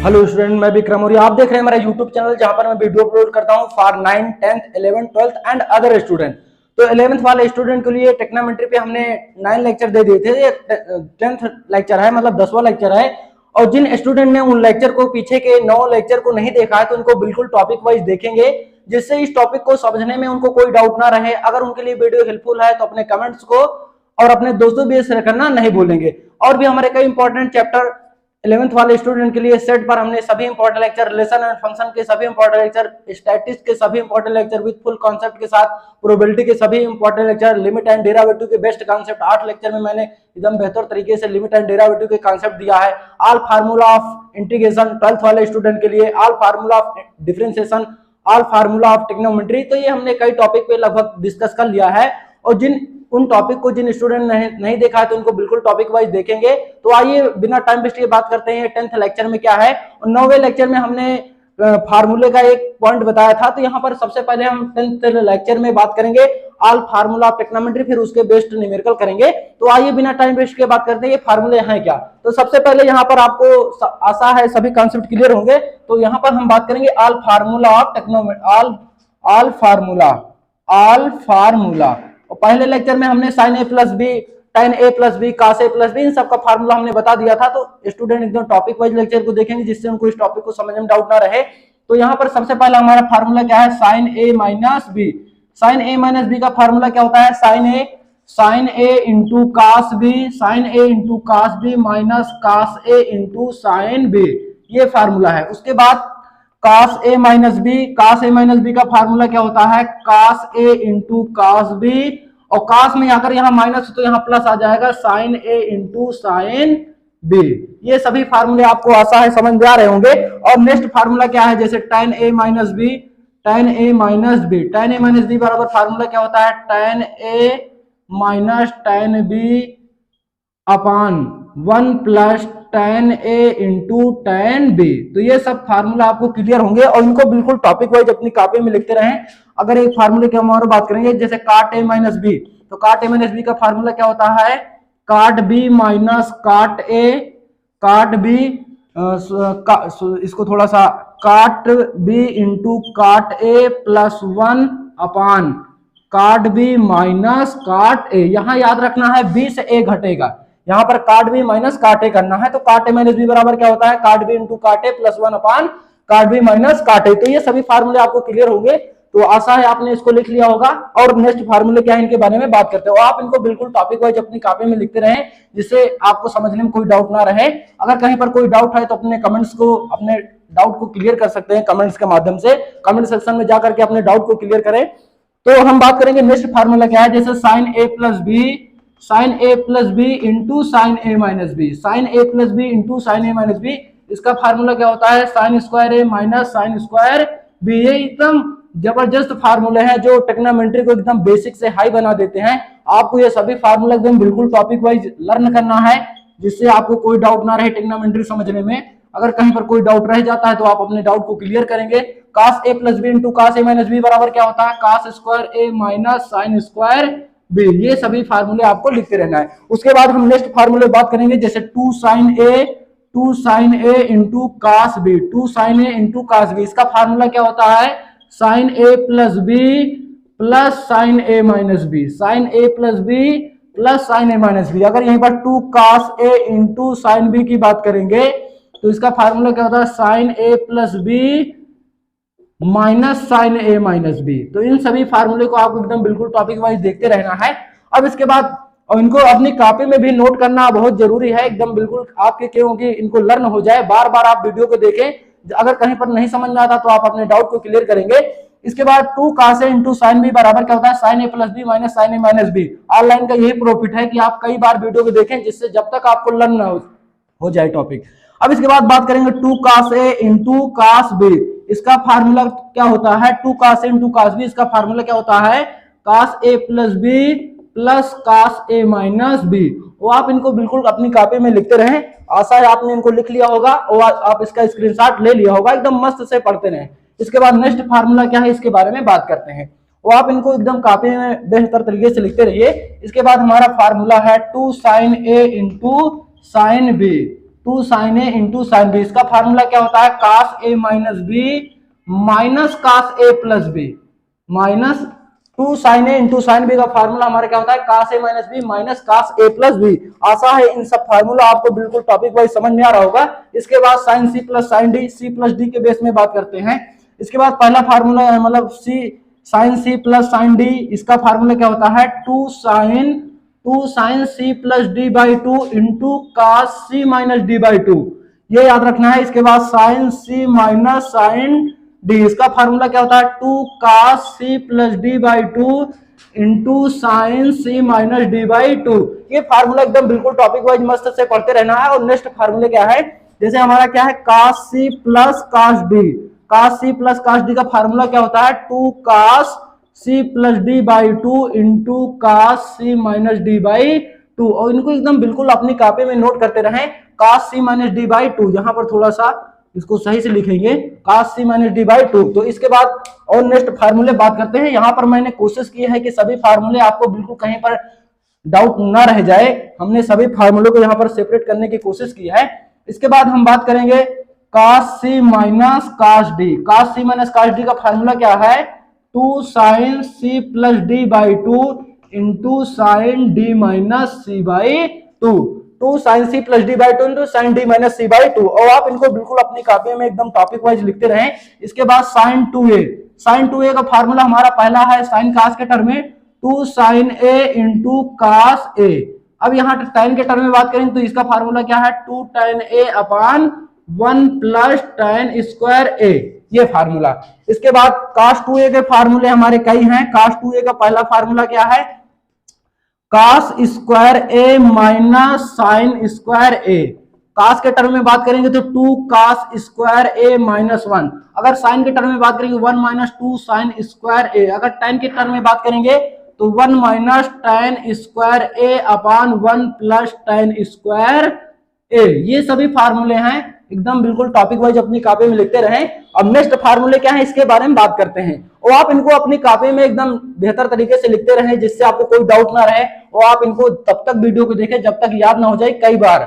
Hello student, मैं विक्रम और आप देख रहे हैं मेरा यूट्यूब चैनल जहां पर मैं वीडियो अपलोड करता हूं for 9th 10th 11th 12th and other student. तो 11th वाले स्टूडेंट के लिए टेक्नोमेट्री पे हमने 9 लेक्चर दे दिए थे। ये 10th लेक्चर है, मतलब 10वां लेक्चर है। और जिन स्टूडेंट ने उन लेक्चर को पीछे के 9 लेक्चर को नहीं देखा है तो उनको बिल्कुल टॉपिक वाइज देखेंगे, जिससे इस टॉपिक को समझने में उनको कोई डाउट ना रहे। अगर उनके लिए वीडियो हेल्पफुल है तो अपने कमेंट्स को और अपने दोस्तों भी शेयर करना नहीं भूलेंगे। और भी हमारे कई इंपॉर्टेंट चैप्टर 11th वाले स्टूडेंट के लिए सेट पर हमने सभी important lecture, relation and function के सभी इंपॉर्टेंट लेक्चर, स्टैटिस्टिक्स के सभी important lecture with full concept के साथ, प्रोबेबिलिटी के सभी important lecture, limit and derivative के बेस्ट कॉन्सेप्ट 8 लेक्चर में मैंने एकदम बेहतर तरीके से लिमिट एंड डेरिवेटिव के कॉन्सेप्ट दिया है। All formula of integration 12th वाले स्टूडेंट के लिए, all formula of differentiation, all formula of trigonometry. तो ये हमने कई टॉपिक पे लगभग डिस्कस कर लिया है। और उन टॉपिक को जिन स्टूडेंट ने नहीं देखा है तो उनको बिल्कुल टॉपिक वाइज देखेंगे। तो आइए बिना टाइम वेस्ट किए बात करते हैं 10th लेक्चर में क्या है। और 9वें लेक्चर में हमने फार्मूले का एक पॉइंट बताया था। तो यहाँ पर सबसे पहले हम 10th लेक्चर में बात करेंगे ऑल फार्मूला ऑफ ट्रिग्नोमेट्री, फिर उसके बेस्ड न्यूमेरिकल करेंगे। तो आइए बिना टाइम वेस्ट किए बात करते हैं ये फार्मूले हैं क्या। तो सबसे पहले यहाँ पर आपको आशा है सभी कॉन्सेप्ट क्लियर होंगे। तो यहाँ पर हम बात करेंगे all formula of trigonometry, all formula. और पहले लेक्चर में हमने sine A plus B, tan a plus B, cos a plus B, इन सबका फार्मूला हमने बता दिया था। तो स्टूडेंट एकदम टॉपिक वाइज लेक्चर को देखेंगे जिससे उनको इस टॉपिक को समझने में डाउट ना रहे। तो यहाँ पर सबसे पहला हमारा फार्मूला क्या है, sine a minus B. Sine a minus B का फार्मूला क्या होता है, sine a into cos B, sine a into cos B minus cos a into sine B, ये फार्मूला है। उसके बाद cos a minus B, cos a minus B का formula क्या होता है, cos a into cos b, और cos में अगर यहाँ माइनस तो यहाँ प्लस आ जाएगा, sin a into sign b। ये सभी फार्मूले आपको आशा है समझ में आ रहे होंगे। और नेक्स्ट फार्मूला क्या है, जैसे tan a minus B, tan a minus B, tan a minus B बराबर फार्मूला क्या होता है, tan a minus tan b upon 1 plus tan a into tan b। तो ये सब फार्मूला आपको क्लियर होंगे और इनको बिल्कुल टॉपिक वाइज अपनी कॉपी में लिखते रहें। अगर एक फार्मूले की हम और बात करेंगे, जैसे काट a माइनस बी, तो काट a माइनस बी का फार्मूला क्या होता है, काट b माइनस काट a, काट b, इसको थोड़ा सा, काट b इंटू काट a प्लस 1 अपान काट b माइनस काट a। यहां याद रखना है b से a घटेगा, यहाँ पर काट बी माइनस काट ए करना है। तो काट ए माइनस बी बराबर क्या होता है, काट बी इंटू काट ए प्लस 1 अपान काट बी माइनस काट ए। तो ये सभी फार्मूले आपको क्लियर होंगे। तो आशा है आपने इसको लिख लिया होगा। और नेक्स्ट फार्मूले क्या है इनके बारे में बात करते हो। आप इनको बिल्कुल टॉपिक वाइज अपनी कॉपी में लिखते रहें, जिससे आपको समझने में कोई डाउट ना रहे। अगर कहीं पर कोई डाउट है तो अपने कमेंट्स को, अपने डाउट को क्लियर कर सकते हैं कमेंट्स के माध्यम से। कमेंट सेक्शन में जाकर के अपने डाउट को क्लियर करें। तो हम बात करेंगे नेक्स्ट फार्मूला क्या है, जैसे sine A plus B, sign A plus B into sine A minus B, sign A plus B into sine A minus B, इसका फार्मूला क्या होता है, sign square A minus sine square B. ये एकदम जबरदस्त फार्मूले हैं जो ट्रिग्नोमेट्री को एकदम बेसिक से हाई बना देते हैं। आपको ये सभी फार्मूला एकदम बिल्कुल टॉपिक वाइज लर्न करना है, जिससे आपको कोई डाउट ना रहे ट्रिग्नोमेट्री समझने में। अगर कहीं पर कोई डाउट रह जाता है तो आप अपने डाउट को क्लियर करेंगे। cos a plus B into cos a minus B बराबर क्या होता है, cos square A minus sine square B. ये सभी फार्मूले आपको लिखते रहना है। उसके बाद हम नेक्स्ट फार्मूले बात करेंगे, जैसे 2 sine A into cos B, 2 sine A into cos B, इसका फार्मूला क्या होता है, sine A plus B plus sign A minus B, sign A plus B plus sign A minus B. अगर यहीं पर 2 कास ए इंटू साइन बी की बात करेंगे तो इसका फार्मूला क्या होता है, sine A plus B minus sine A minus B. तो इन सभी फार्मूले को आपको एकदम बिल्कुल टॉपिक वाइज देखते रहना है। अब इसके बाद इनको अपनी कॉपी में भी नोट करना बहुत जरूरी है, एकदम बिल्कुल आपके, क्योंकि इनको लर्न हो जाए। बार बार आप वीडियो को देखें, अगर कहीं पर नहीं समझ में आता तो आप अपने डाउट को क्लियर करेंगे। इसके बाद 2 cos a into sine B बराबर क्या होता है, sine A plus B minus sine A minus B. Online का यही प्रॉफिट है कि आप कई बार वीडियो को देखें, जिससे जब तक आपको लर्न हो जाए टॉपिक। अब इसके बाद बात करेंगे 2 cos a into cos b, इसका फार्मूला क्या होता है, 2 cos a into cos b, इसका फार्मूला क्या होता है, cos a plus b plus cos a minus b। वो आप इनको बिल्कुल अपनी कॉपी में लिखते रहें। आशा है आपने इनको लिख लिया होगा और आप इसका स्क्रीनशॉट ले लिया होगा, एकदम मस्त से पढ़ते रहें। इसके बाद नेक्स्ट फार्मूला क्या है इसके बारे में बात करते हैं। वो आप इनको एकदम कॉपी में बेहतर तरीके से लिखते रहिए। इसके बाद हमारा फार्मूला है 2 sine A into sine B, two sine A into sine B. इसका फार्मूला क्या होता है, cos A minus B minus cos A plus B, minus two sine A into sine B का फार्मूला हमारा क्या होता है, cos A minus B minus cos A plus B. आशा है इन सब फार्मूला आपको बिल्कुल टॉपिक वाइज समझ में आ रहा होगा। इसके बाद sine C plus sine D, C plus D के बेस में बात करते हैं। इसके बाद पहला फार्मूला है मतलब sine C plus sine D, इसका फार्मूला क्या होता है, two sine C plus D by two into cos C minus D by two, ये याद रखना है। इसके बाद sine C minus sine D, इसका फार्मूला क्या होता है, two cos C plus D by two into sine C minus D by two. ये फार्मूला एकदम बिल्कुल टॉपिक वाइज मस्त से पढ़ते रहना है। और नेक्स्ट फार्मूले क्या है, जैसे हमारा क्या है, cos C plus cos D, cos C plus cos D का फार्मूला क्या होता है, two cos C plus D by two into cos C minus D by two. और इनको एकदम बिल्कुल अपनी कॉपी में नोट करते रहें, कास C minus D by to, यहाँ पर थोड़ा सा इसको सही से लिखेंगे, कास C minus D by to. तो इसके बाद और नेक्स्ट फार्मूले बात करते हैं। यहाँ पर मैंने कोशिश की है कि सभी फार्मूले आपको बिल्कुल कहीं पर डाउट ना रह जाए, हमने सभी फार्मूलों को यहाँ पर सेपरेट करने की कोशिश की है। इसके बाद हम बात करेंगे cos C minus cos D, cos C minus cos D का फार्मूला क्या है, two sine C plus D by two into sine D minus C by two, two sine C plus D by two into sine D minus C by two. और आप इनको बिल्कुल अपनी copy में एकदम टॉपिक वाइज लिखते रहें। इसके बाद sign to A, sign to ए का फार्मूला हमारा पहला है साइन कास के टर्म में, two sine A into cos A. अब यहाँ tan के टर्म में बात करें तो इसका फार्मूला क्या है, two tan A upon one plus tan square A, ये फार्मूला। इसके बाद कास टू ए के फार्मूले हमारे कई हैं। कास टू ए का पहला फार्मूला क्या है, cos square A minus sine square A. कास के टर्म में बात करेंगे तो two cos square A minus one, अगर साइन के टर्म में बात करेंगे one minus two sine square A, अगर tan के टर्म में बात करेंगे तो one minus tan square A upon one plus tan square A. ये सभी फार्मूले हैं, एकदम बिल्कुल टॉपिक वाइज अपनी कॉपी में लिखते रहें। अब नेक्स्ट फार्मूले क्या है इसके बारे में बात करते हैं, और आप इनको अपनी कॉपी में एकदम बेहतर तरीके से लिखते रहें जिससे आपको कोई डाउट ना रहे, और आप इनको तब तक वीडियो को देखें जब तक याद ना हो जाए कई बार।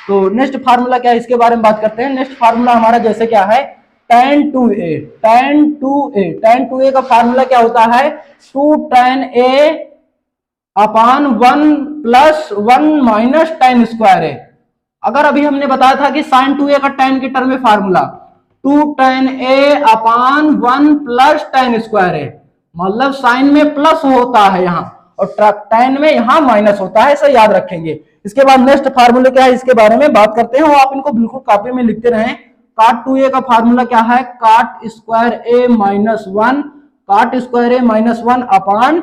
तो नेक्स्ट फार्मूला क्या है इसके बारे में बात करते हैं। नेक्स्ट फार्मूला हमारा जैसे क्या है, tan 2a, tan 2a, tan 2a का फार्मूला क्या होता है, two tan a upon one plus one minus tan square A. अगर अभी हमने बताया था कि sin 2a का tan के टर्म में formula two tan a upon one plus tan square A, मतलब साइन में प्लस होता है यहाँ और tan में यहाँ माइनस होता है, ऐसा याद रखेंगे। इसके बाद नेक्स्ट फार्मूले क्या है इसके बारे में बात करते हैं, और आप इनको बिल्कुल कॉपी में लिखते रहें। काट 2a का फार्मूला क्या है, काट स्क्वायर ए माइनस वन, काट square A minus one upon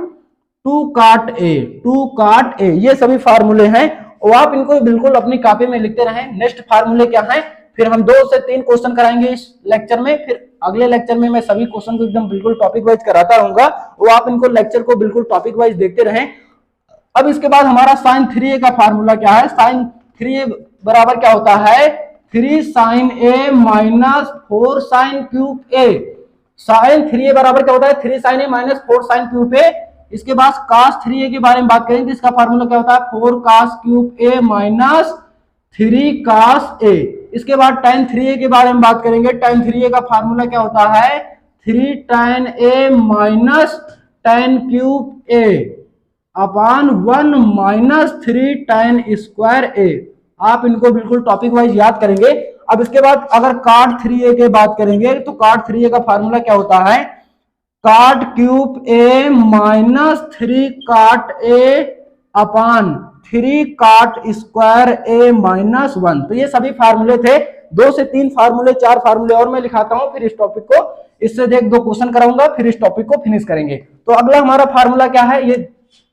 two काट ए, टू काट ए। ये सभी फार्मूले हैं और आप इनको बिल्कुल अपनी कॉपी में लिखते रहें। नेक्स्ट फार्मूले क्या है, फिर हम 2 से 3 क्वेश्चन कराएंगे इस लेक्चर में, फिर अगले लेक्चर में मैं सभी क्वेश्चन को एकदम बिल्कुल टॉपिक वाइज कराता रहूंगा, और आप इनको लेक्चर को बिल्कुल टॉपिक वाइज देखते रहें। अब इसके बाद हमारा साइन 3a का फार्मूला क्या है, साइन 3a बराबर क्या होता है, 3 sign A minus 4 sine cube A. Sign 3a बराबर क्या होता है, 3 sign A minus 4 sine cube ए। इसके बाद कास 3a के बारे में बात करें तो इसका फार्मूला क्या होता है, 4 कास क्यूब ए माइनस 3 कास ए। इसके बाद tan 3a के बारे में बात करेंगे, tan 3a का फार्मूला क्या होता है, 3 tan a minus tan cube A upon 1 minus 3 tan square A. आप इनको बिल्कुल टॉपिक वाइज याद करेंगे। अब इसके बाद अगर काट 3a के बात करेंगे तो काट 3a का फार्मूला क्या होता है, काट क्यूब ए माइनस 3 काट ए अपान 3 काट स्क्वायर ए माइनस 1। तो ये सभी फार्मूले थे, 2 से 3 फार्मूले 4 फार्मूले और मैं लिखाता हूं, फिर इस टॉपिक को इससे देख 2 क्वेश्चन कराऊंगा, फिर इस टॉपिक को फिनिश करेंगे। तो अगला हमारा फार्मूला क्या है, ये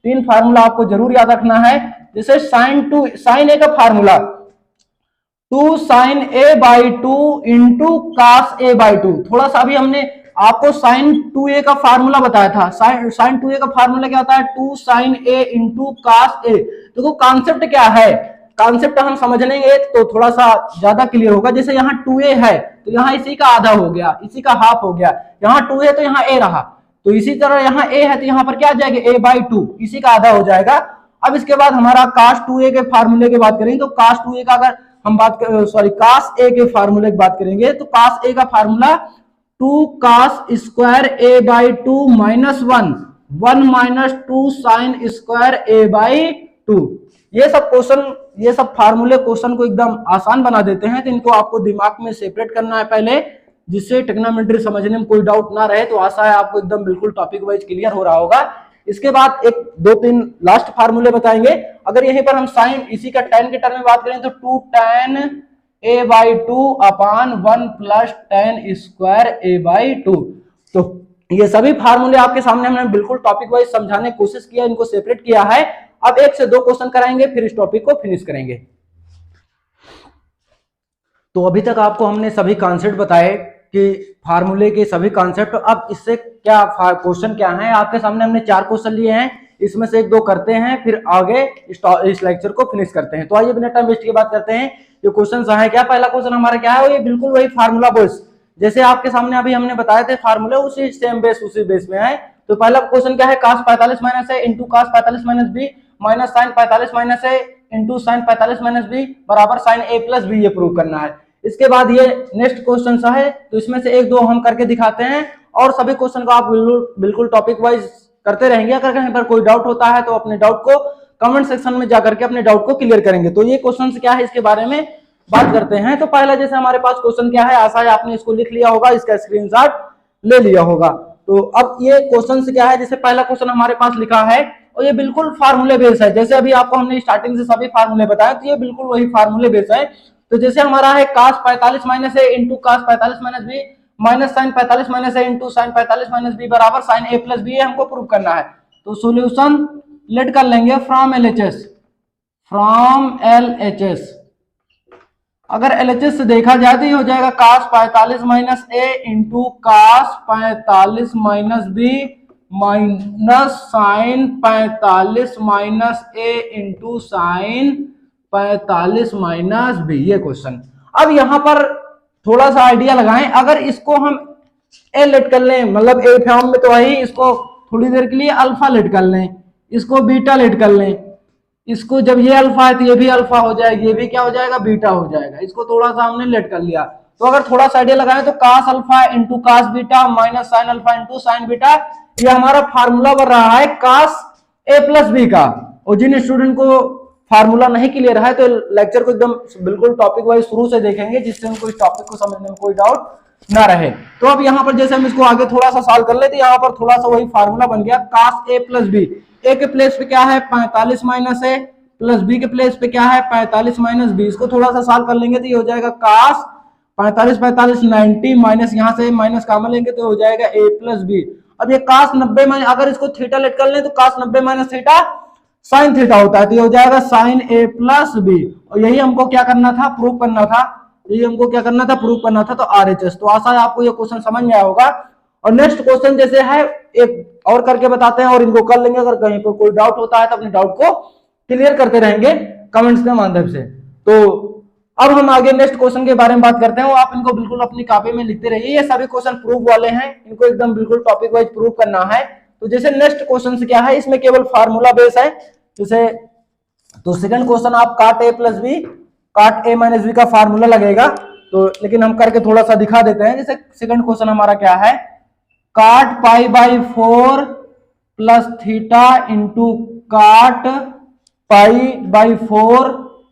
3 फार्मूला आपको जरूर याद रखना है। जैसे साइन ए का formula 2 sine A by two into cos A by two. थोड़ा सा अभी हमने आपको साइन 2a का फार्मूला बताया था, साइन 2a का फार्मूला क्या होता है, 2 साइन ए इंटू कास ए। देखो कॉन्सेप्ट क्या है, कॉन्सेप्ट हम समझ लेंगे तो थोड़ा सा ज्यादा क्लियर होगा। जैसे यहाँ 2a है तो यहाँ इसी का आधा हो गया, इसी का हाफ हो गया, यहाँ 2 है तो यहाँ a रहा, तो इसी तरह यहाँ a है तो यहाँ पर क्या आ जाएगा, a बाई टू, इसी का आधा हो जाएगा। अब इसके बाद हमारा कास 2a के फार्मूले की बात करें तो कास 2a का अगर हम कास ए के फार्मूले की बात करेंगे तो कास ए का formula 2 cos square A by 2 minus 1 minus 2 sine square A by 2। ये सब फार्मूले क्वेश्चन को एकदम आसान बना देते हैं, तो इनको आपको दिमाग में सेपरेट करना है पहले, जिससे ट्रिग्नोमेट्री समझने में कोई डाउट ना रहे। तो आशा है आपको एकदम बिल्कुल टॉपिक वाइज क्लियर हो रहा होगा। इसके बाद एक 2-3 लास्ट फार्मूले बताएंगे। अगर यहीं पर हम साइन इसी का tan के टर्म में बात करें तो 2 tan a by 2 upon 1 plus tan square a by 2। तो ये सभी फार्मूले आपके सामने हमने बिल्कुल टॉपिक वाइज समझाने की कोशिश किया, इनको सेपरेट किया है। अब 1 से 2 क्वेश्चन कराएंगे, फिर इस टॉपिक को फिनिश करेंगे। तो अभी तक आपको हमने सभी कॉन्सेप्ट बताए कि फार्मूले के सभी कॉन्सेप्ट। अब इससे क्या क्वेश्चन क्या है, आपके सामने हमने 4 क्वेश्चन लिए हैं, इसमें से 1-2 करते हैं, फिर आगे इस लेक्चर को फिनिश करते हैं। तो आइए बिना टाइम वेस्ट के बात करते हैं। ये क्वेश्चन है क्या, पहला क्वेश्चन हमारा क्या है, ये बिल्कुल वही फार्मूला बेस, जैसे आपके सामने अभी हमने बताए थे फार्मूले, उसी सेम बेस उसी बेस में है। तो पहला क्वेश्चन क्या है, cos 45 minus A into cos 45 minus B minus sine 45 minus A into sine 45 minus B बराबर साइन ए प्लस बी, ये प्रूव करना है। इसके बाद ये नेक्स्ट क्वेश्चन सा है, तो इसमें से 1-2 हम करके दिखाते हैं, और सभी क्वेश्चन को आप बिल्कुल टॉपिक वाइज करते रहेंगे। अगर कहीं पर कोई डाउट होता है तो अपने डाउट को कमेंट सेक्शन में जाकर के अपने डाउट को क्लियर करेंगे। तो ये क्वेश्चन क्या है, इसके बारे में बात करते हैं। तो पहला जैसे हमारे पास क्वेश्चन क्या है, आशा है आपने इसको लिख लिया होगा, इसका स्क्रीनशॉट ले लिया होगा। तो अब ये क्वेश्चन क्या है, जैसे पहला क्वेश्चन हमारे पास लिखा है और ये बिल्कुल फार्मूले बेस है, जैसे अभी आपको हमने स्टार्टिंग से सभी फार्मूले बताए, तो ये बिल्कुल वही फार्मूले बेस है। तो जैसे हमारा है cos 45 minus A into cos 45 minus B minus sine 45 minus A into sine 45 minus B बराबर साइन ए प्लस बी, हमको प्रूव करना है। तो सॉल्यूशन लेट कर लेंगे फ्रॉम LHS। अगर LHS से देखा जाए तो ये हो जाएगा cos 45 minus A into cos 45 minus B minus sine 45 minus A into sine 45 minus B, ये क्वेश्चन। अब यहां पर थोड़ा सा आइडिया लगाएं, अगर इसको हम ए लेट कर लें, मतलब ए फॉर्म में तो वही, इसको थोड़ी देर के लिए अल्फा लेट कर लें, इसको बीटा लेट कर लें, इसको जब ये अल्फा है तो ये भी अल्फा हो जाएगा, ये भी क्या हो जाएगा, बीटा हो जाएगा। इसको थोड़ा सा हमने लेट कर लिया। तो अगर थोड़ा सा आइडिया लगाएं तो cos alpha into cos beta minus sine alpha into sine beta, ये हमारा फार्मूला बन रहा है cos a प्लस बी का। और जिन स्टूडेंट को फार्मूला नहीं क्लियर है तो लेक्चर को एकदम बिल्कुल टॉपिक वाइज शुरू से देखेंगे, जिससे उनको इस टॉपिक को समझने में कोई डाउट ना रहे। तो अब यहाँ पर जैसे हम इसको आगे थोड़ा सा सॉल्व कर लेते, यहाँ पर थोड़ा सा वही फार्मूला बन गया cos a प्लस बी। ए के प्लेस पे क्या है 45 माइनस ए, प्लस बी के प्लेस पे क्या है 45 माइनस बी। इसको थोड़ा सा सॉल्व कर लेंगे तो ये हो जाएगा cos 45 90 माइनस यहाँ से माइनस कॉमन लेंगे तो हो जाएगा a प्लस बी। अब ये cos 90 माइनस, अगर इसको थीटा लेट कर लें तो cos 90 minus theta sine theta होता है, तो ये हो जाएगा साइन ए प्लस बी। और यही हमको क्या करना था, प्रूव करना था, यही हमको क्या करना था, प्रूव करना था। तो RHS। तो आशा है आपको ये क्वेश्चन समझ में आया होगा। और नेक्स्ट क्वेश्चन जैसे है एक और करके बताते हैं और इनको कर लेंगे। अगर कहीं पर कोई डाउट होता है तो अपने डाउट को क्लियर करते रहेंगे कमेंट्स के माध्यम से। तो अब हम आगे नेक्स्ट क्वेश्चन के बारे में बात करते हैं, आप इनको बिल्कुल अपनी कॉपी में लिखते रहिए। ये सभी क्वेश्चन प्रूफ वाले हैं, इनको एकदम बिल्कुल टॉपिक वाइज प्रूव करना है। तो जैसे नेक्स्ट क्वेश्चन से क्या है, इसमें केवल फार्मूला बेस है। जैसे तो सेकंड क्वेश्चन आप cot a plus B cot a minus B का फार्मूला लगेगा, तो लेकिन हम करके थोड़ा सा दिखा देते हैं। जैसे सेकंड क्वेश्चन हमारा क्या है, cot pi by 4 plus theta into cot pi by 4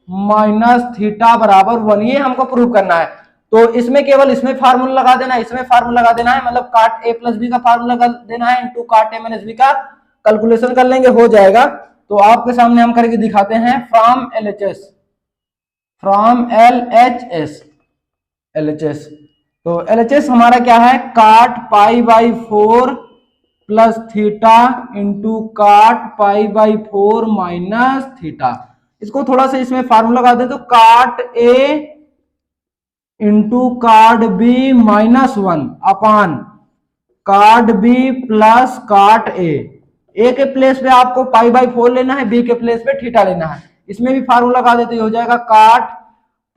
minus theta बराबर 1, ये हमको प्रूव करना है। तो इसमें केवल इसमें फार्मूला लगा देना है, इसमें फार्मूला लगा देना है, मतलब cot a प्लस बी का फार्मूला लगा देना है into cot a minus B का कैलकुलेशन कर लेंगे, हो जाएगा। तो आपके सामने हम करके दिखाते हैं फ्रॉम LHS। तो LHS हमारा क्या है, cot pi by 4 plus theta into cot pi by 4 minus theta. इसको थोड़ा सा इसमें फार्मूला लगा दे तो cot a into cot b minus 1 upon cot b plus cot a। ए के प्लेस पे आपको पाई बाई 4 लेना है, बी के प्लेस पे थीटा लेना है। इसमें भी फार्मूला लगा देते हो जाएगा cot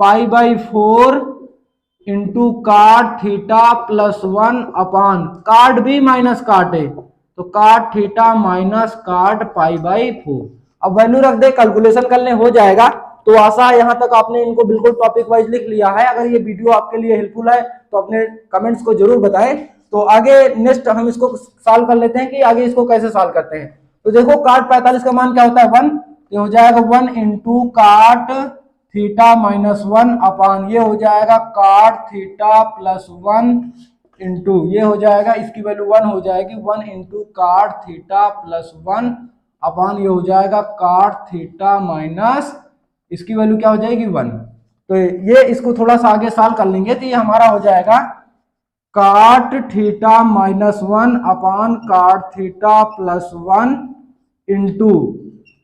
pi by 4 into cot theta plus 1 upon cot b minus cot a, तो cot theta minus cot pi by 4। अब वैल्यू रख दे, कैलकुलेशन कर ले, हो जाएगा। तो आशा है यहाँ तक आपने इनको बिल्कुल टॉपिक वाइज लिख लिया है। अगर ये वीडियो आपके लिए हेल्पफुल है तो अपने कमेंट्स को जरूर बताएं। तो आगे नेक्स्ट हम इसको सॉल्व कर लेते हैं कि आगे इसको कैसे सॉल्व करते हैं। तो देखो काट 45 का मान क्या होता है 1, ये हो जाएगा 1 इंटू काट थीटा माइनस 1 अपान ये हो जाएगा काट थीटा प्लस 1 इंटू ये हो जाएगा, इसकी वैल्यू 1 हो जाएगी 1 इंटू काट थीटा प्लस 1 अपान ये हो जाएगा काट थीटा माइनस इसकी वैल्यू क्या हो जाएगी 1। तो ये इसको थोड़ा सा आगे सॉल्व कर लेंगे तो ये हमारा हो जाएगा काट थीटा माइनस 1 अपान काट थीटा प्लस 1 इंटू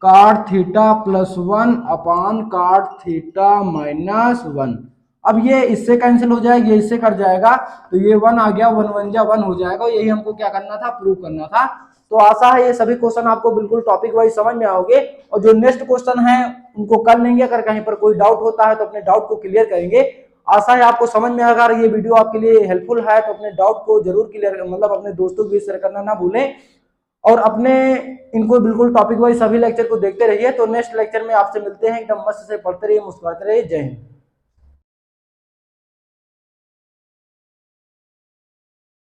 काट थीटा प्लस 1 अपान काट थीटा माइनस 1। अब ये इससे कैंसिल हो जाएगा, ये इससे कट जाएगा, तो ये 1 आ गया, 1 1 जा 1 हो जाएगा। यही हमको क्या करना था, प्रूव करना था। तो आशा है ये सभी क्वेश्चन आपको बिल्कुल टॉपिक वाइज समझ में आओगे और जो नेक्स्ट क्वेश्चन है उनको कर लेंगे। अगर कहीं पर कोई डाउट होता है तो अपने डाउट को क्लियर करेंगे। आशा है आपको समझ में आएगा। अगर ये वीडियो आपके लिए हेल्पफुल है तो अपने डाउट को जरूर क्लियर मतलब अपने दोस्तों के बीच शेयर करना ना भूलें और अपने इनको बिल्कुल टॉपिक वाइज सभी लेक्चर को देखते रहिए। तो नेक्स्ट लेक्चर में आपसे मिलते हैं। एकदम मस्त से पढ़ते रहिए, मुस्कुराते रहिए। जय हिंद।